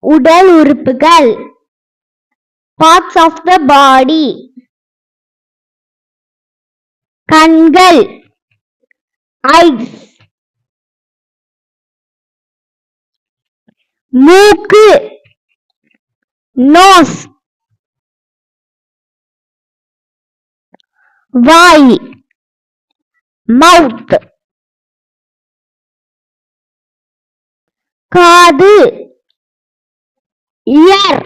உடல் உறுப்புகள் parts of the body. கண்கள் eyes. மூக்கு nose. வாய் mouth. காது ear.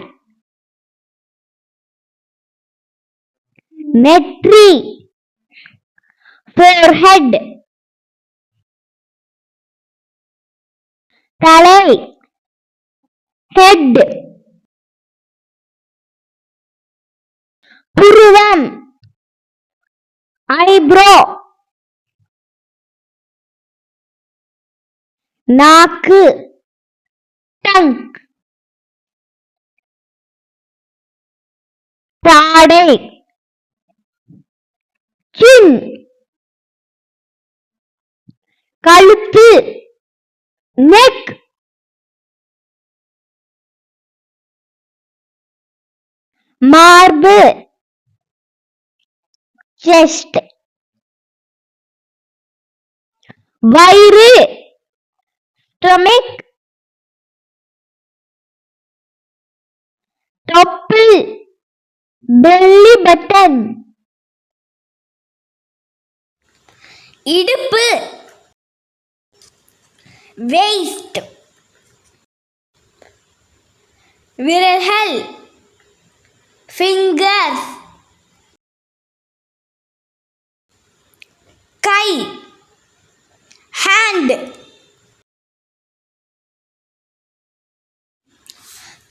நெற்றி forehead. தலை head. புருவம் eyebrow. நாக்கு tongue. தாடை chin. கழுத்து neck. மார்பு chest. வயிறு stomach. தொப்புள் belly button. இடுப்பு waist. விரல்கள் fingers. கை hand.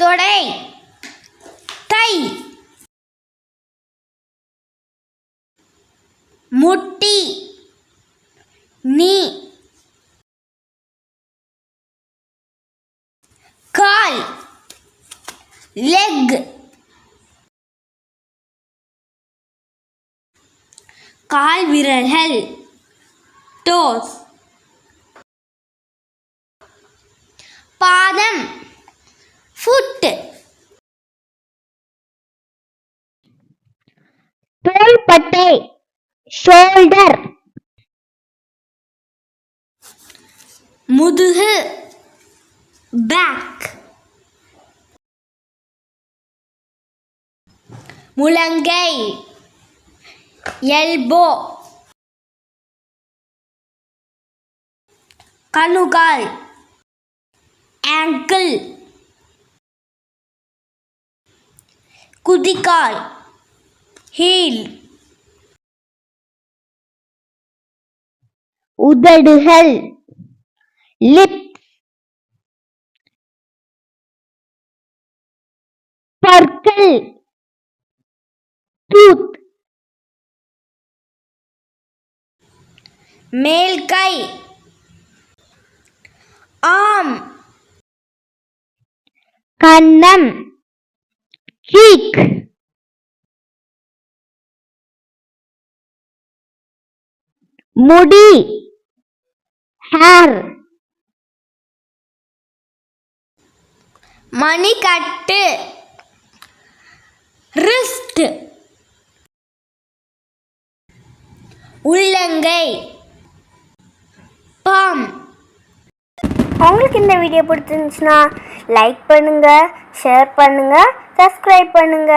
தொடை thigh. முட்டி knee. கால் leg. கால் விரல்கள் toes. பாதம் foot. தோள்பட்டை shoulder. முதுகு back. முழங்கை elbow. கணுகால் ankle. குதிகால் heel. உதடுகள் lips. பற்கள் tooth. மேல் கை arm. கன்னம் cheek. முடி hair. மணிக்கட்டு wrist. உள்ளங்கை palm. உங்களுக்கு இந்த வீடியோ பிடிச்சிருந்துச்சுன்னா லைக் பண்ணுங்க, ஷேர் பண்ணுங்க, சப்ஸ்கிரைப் பண்ணுங்க.